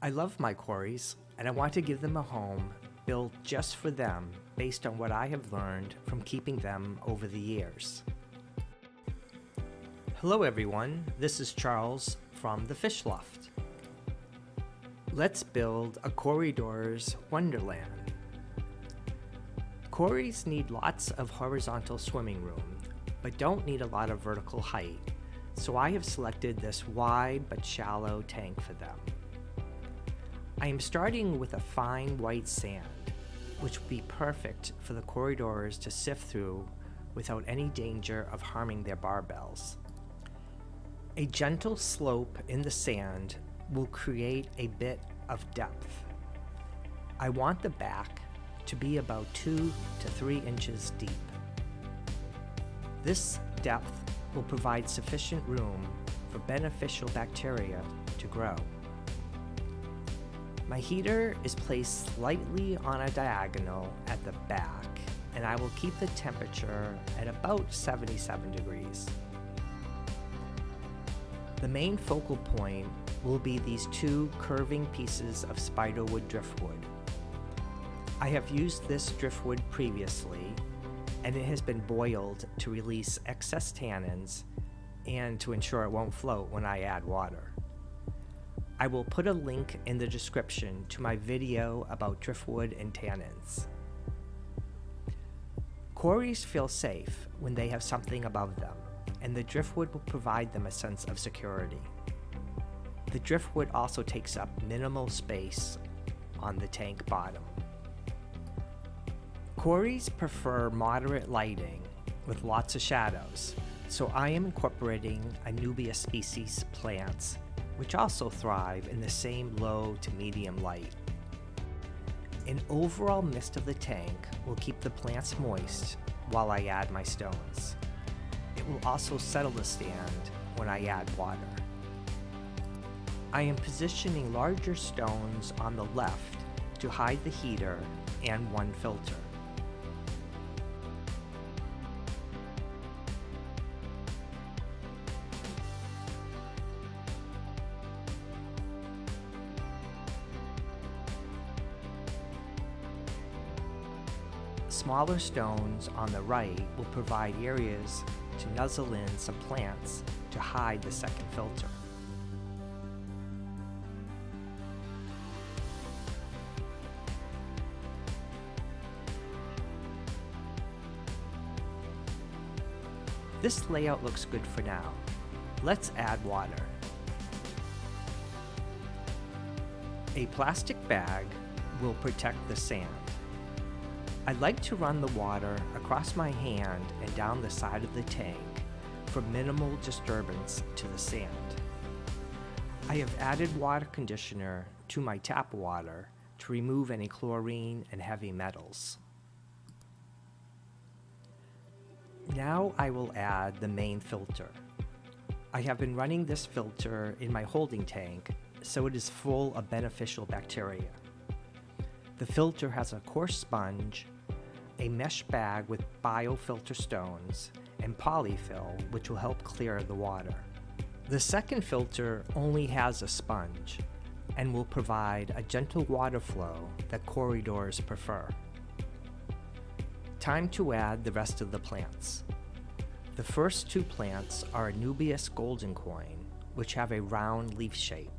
I love my Corys, and I want to give them a home built just for them based on what I have learned from keeping them over the years. Hello everyone, this is Charles from the FishLoft. Let's build a Corydoras wonderland. Corys need lots of horizontal swimming room, but don't need a lot of vertical height, so I have selected this wide but shallow tank for them. I am starting with a fine white sand, which would be perfect for the Corydoras to sift through without any danger of harming their barbels. A gentle slope in the sand will create a bit of depth. I want the back to be about 2 to 3 inches deep. This depth will provide sufficient room for beneficial bacteria to grow. My heater is placed slightly on a diagonal at the back, and I will keep the temperature at about 77 degrees. The main focal point will be these 2 curving pieces of spiderwood driftwood. I have used this driftwood previously, and it has been boiled to release excess tannins and to ensure it won't float when I add water. I will put a link in the description to my video about driftwood and tannins. Corys feel safe when they have something above them, and the driftwood will provide them a sense of security. The driftwood also takes up minimal space on the tank bottom. Corys prefer moderate lighting with lots of shadows, so I am incorporating Anubias species plants, which also thrive in the same low to medium light. An overall mist of the tank will keep the plants moist while I add my stones. It will also settle the stand when I add water. I am positioning larger stones on the left to hide the heater and one filter. Smaller stones on the right will provide areas to nuzzle in some plants to hide the second filter. This layout looks good for now. Let's add water. A plastic bag will protect the sand. I like to run the water across my hand and down the side of the tank for minimal disturbance to the sand. I have added water conditioner to my tap water to remove any chlorine and heavy metals. Now I will add the main filter. I have been running this filter in my holding tank, so it is full of beneficial bacteria. The filter has a coarse sponge, a mesh bag with biofilter stones, and polyfill, which will help clear the water. The second filter only has a sponge and will provide a gentle water flow that Corydoras prefer. Time to add the rest of the plants. The first 2 plants are Anubias golden coin, which have a round leaf shape.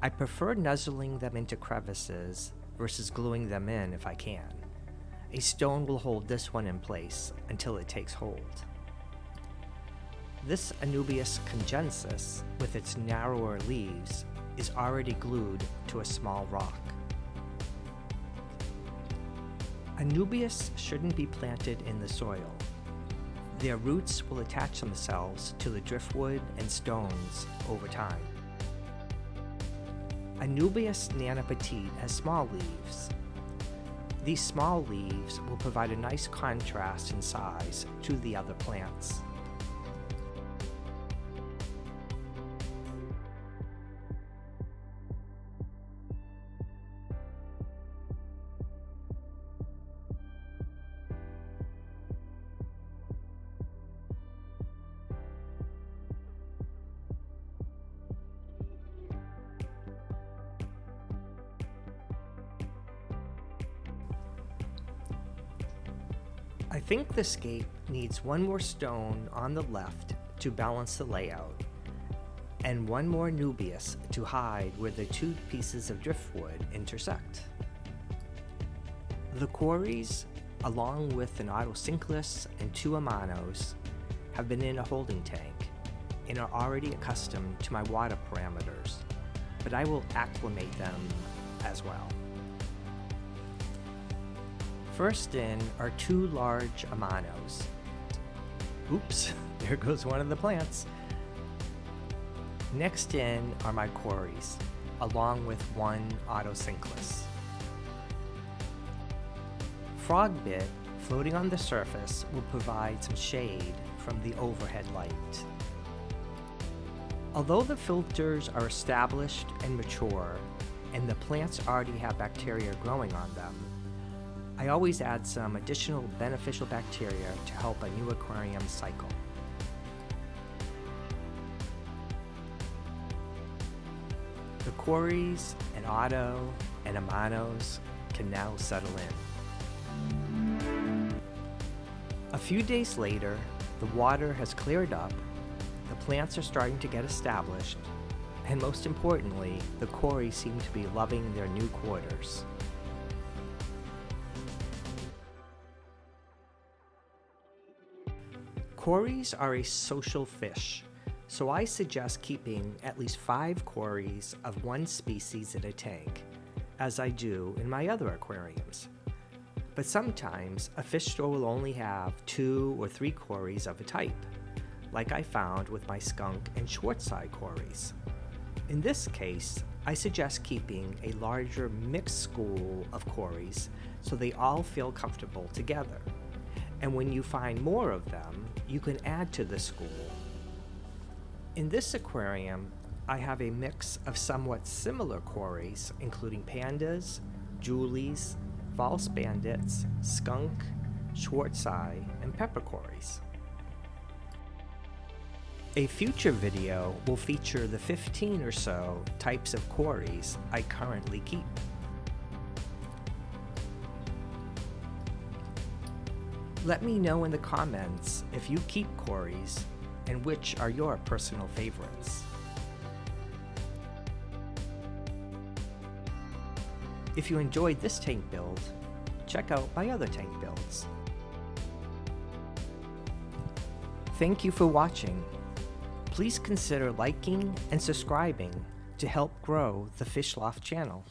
I prefer nuzzling them into crevices versus gluing them in if I can. A stone will hold this one in place until it takes hold. This Anubias congensis, with its narrower leaves, is already glued to a small rock. Anubias shouldn't be planted in the soil. Their roots will attach themselves to the driftwood and stones over time. Anubias nanopetit has small leaves. These small leaves will provide a nice contrast in size to the other plants. I think the scape needs one more stone on the left to balance the layout, and one more Nubius to hide where the two pieces of driftwood intersect. The Corys, along with an autosynclus and two amanos, have been in a holding tank and are already accustomed to my water parameters, but I will acclimate them as well. First in are two large amanos. Oops, there goes one of the plants. Next in are my Corys, along with one autosynclus. Frogbit, floating on the surface, will provide some shade from the overhead light. Although the filters are established and mature, and the plants already have bacteria growing on them, I always add some additional beneficial bacteria to help a new aquarium cycle. The Corys and Auto and Amanos can now settle in. A few days later, the water has cleared up, the plants are starting to get established, and most importantly, the Corys seem to be loving their new quarters. Corys are a social fish, so I suggest keeping at least 5 Corys of one species in a tank, as I do in my other aquariums. But sometimes a fish store will only have 2 or 3 Corys of a type, like I found with my Skunk and Schwartzi Corys. In this case, I suggest keeping a larger mixed school of Corys so they all feel comfortable together. And when you find more of them, you can add to the school. In this aquarium, I have a mix of somewhat similar Corys, including Pandas, Juliis, false Bandits, Skunk, Schwartzi, and Pepper Corys. A future video will feature the 15 or so types of Corys I currently keep. Let me know in the comments if you keep Corys and which are your personal favorites. If you enjoyed this tank build, check out my other tank builds. Thank you for watching. Please consider liking and subscribing to help grow the FishLoft channel.